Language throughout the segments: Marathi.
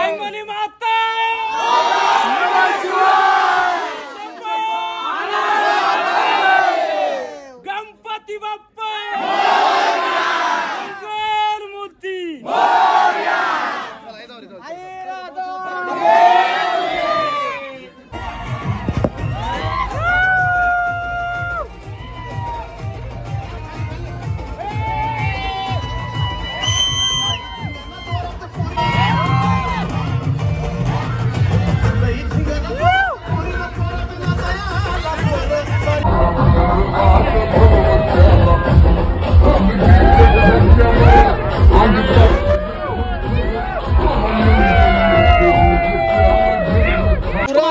अंगणी माता गणपती बाप्पा मूर्ती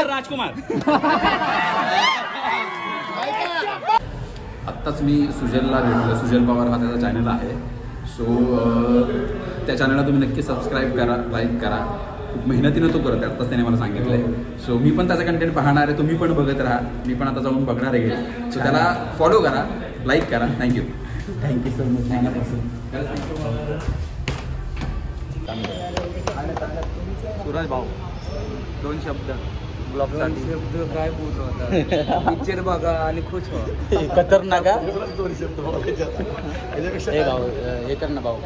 राजकुमार। आत्ताच मी सुजलला भेटलो। सुजल पवार हा त्याचा चॅनल आहे। सो त्या चॅनलला तुम्ही नक्की सबस्क्राईब करा, लाईक करा। खूप मेहनतीनं तो करत आहे, आत्ताच त्याने मला सांगितलं आहे। सो मी पण त्याचा कंटेंट पाहणार आहे, तुम्ही पण बघत राहा। मी पण आता जाऊन बघणार आहे घरी। सो त्याला फॉलो करा, लाईक करा। थँक्यू सो मच मनापासून। सूरज भाऊ, 2 शब्द ब्लॉग शब्द काय पूर्ण होता पिक्चर बघा आणि खुश व्हा। खतरनाक 2 शब्द भाऊ हे कर ना भाऊ।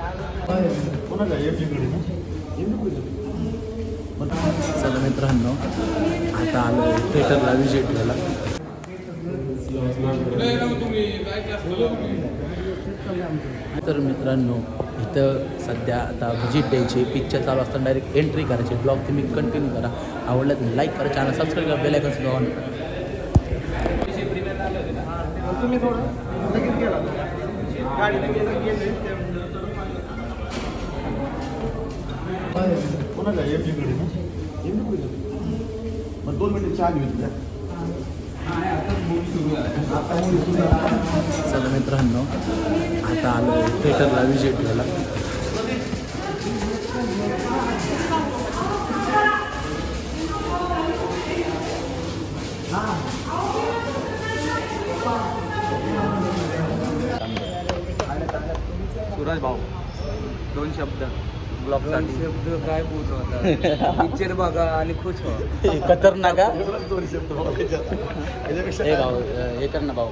चला मित्रांनो, आता आलो थिएटरला विजिट द्यायला। तर मित्रांनो, इथं सध्या आता व्हिजिट द्यायची, पिक्चर चालू असताना डायरेक्ट एंट्री करायची। ब्लॉग तुम्ही कंटिन्यू करा, आवडलं तर लाईक करा, चॅनल सबस्क्राईब करा, बेल आयकॉन सुद्धा ऑन करा। मग 2 मिनिट चहा घेऊ। चला मित्रांनो, आता आलो थिएटरला विजिट द्यायला। सूरज भाऊ, 2 शब्द ब्लॉग शब्द काय पूर्ण होता पिक्चर बघा आणि खुश व्हा। खतरनाक 2 शब्द भाऊ हे कर ना भाऊ।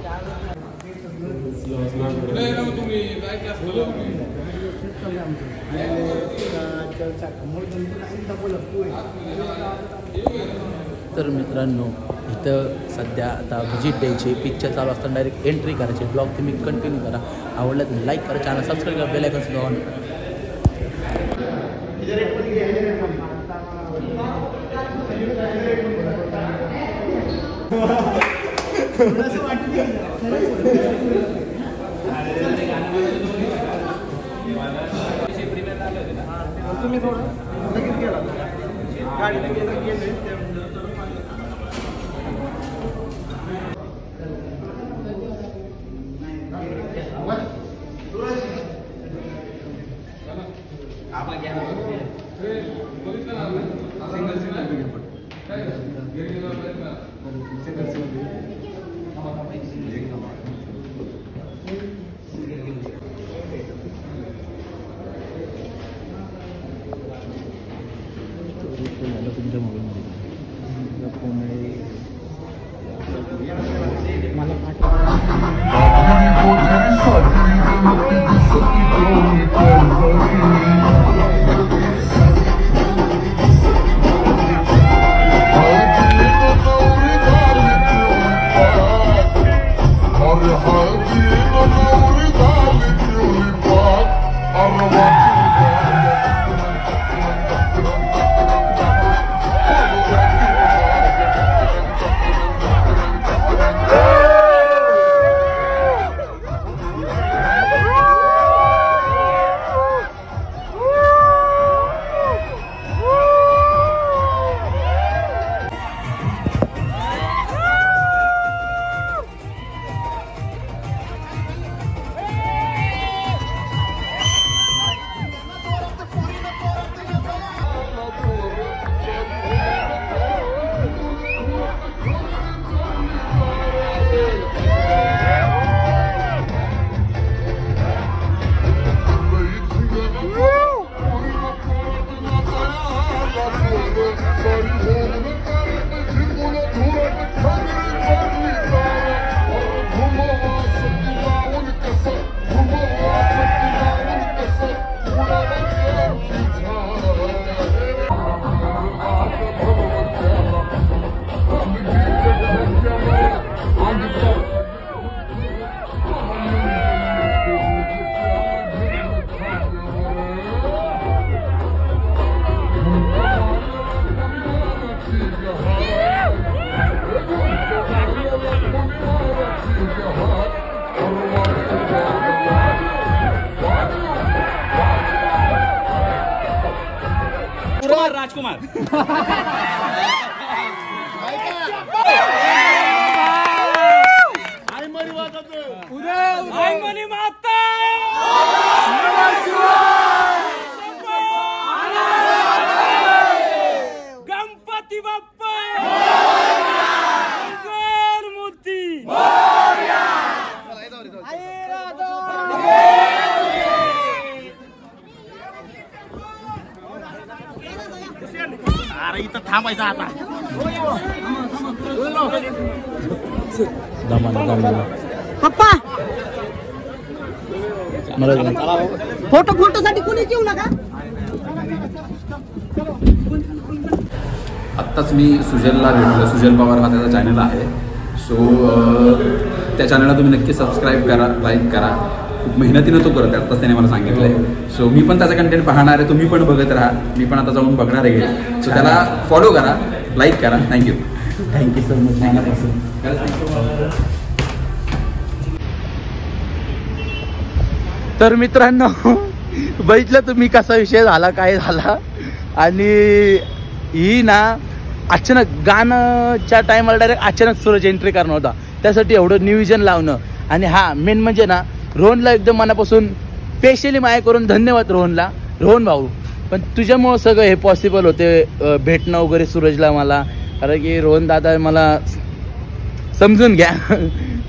तर मित्रांनो, इथं सध्या आता व्हिजिट द्यायची, पिक्चर चालू असताना डायरेक्ट एंट्री करायची। ब्लॉग तुम्ही कंटिन्यू करा, आवडलं तर लाईक करा, चॅनल सबस्क्राईब करा, बेल आयकॉन सुद्धा ऑन करा। तुमच्या मोबाईलमध्ये मला Hadi राजकुमार. आई मनी माता गणपती बाप्पा मूर्ती. अरे इथं थांबायचं आता. पप्पा फोटो साठी कोणी येऊ नका. आत्ताच मी सुजलला भेटलो. सुजल पवार हा त्याचा चॅनल आहे. सो त्या चॅनलला तुम्ही नक्की सबस्क्राईब करा, लाईक करा. खूप मेहनतीनं तो करत आहे, आत्ताच त्याने मला सांगितलं आहे. सो मी पण त्याचा कंटेंट पाहणार आहे. तुम्ही पण बघत राहा. मी पण आता जाऊन बघणार आहे घरी. सो त्याला फॉलो करा, लाईक करा. थँक्यू. थँक्यू सो मच मनापासून. तर मित्रांनो बघितलं तुम्ही कसा विषय झाला, काय झाला. आणि ही ना अचानक गाणंच्या टायमाला डायरेक्ट अचानक सूरज एंट्री करणं होता. त्यासाठी एवढं नियोजन लावणं. आणि हा मेन म्हणजे ना रोहनला एकदम मनापासून स्पेशली माया करून धन्यवाद रोहनला. रोहन भाऊ, पण तुझ्यामुळं सगळं हे पॉसिबल होते, भेटणं वगैरे सूरजला मला. कारण की रोहन दादा मला समजून घ्या.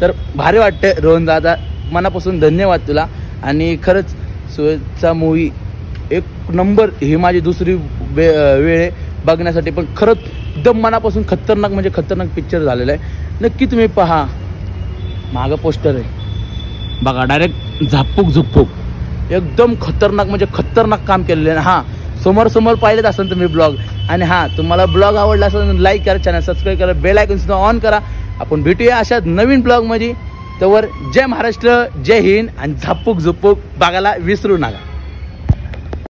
तर भारी वाटतं रोहन दादा, मनापासून धन्यवाद तुला. आणि खरंच सूरजचा मूवी एक नंबर. ही माझी दुसरी वेळ बघण्यासाठी, पण खरंच एकदम मनापासून खतरनाक म्हणजे खतरनाक पिक्चर झालेला आहे. नक्की तुम्ही पहा. मागं पोस्टर आहे बघा, डायरेक्ट झापूक झुपूक एकदम खतरनाक म्हणजे खतरनाक काम केलेलं आहे. हां, समोर पाहिलेत असेल तुम्ही ब्लॉग. आणि हां, तुम्हाला ब्लॉग आवडला असेल लाईक करा, चॅनल सबस्क्राईब करा, बेल आयकॉन सुद्धा ऑन करा. आपण भेटूया अशा नवीन ब्लॉगमध्ये. तोवर जय महाराष्ट्र, जय हिंद. आणि झापूक झुपूक बघायला विसरू नका.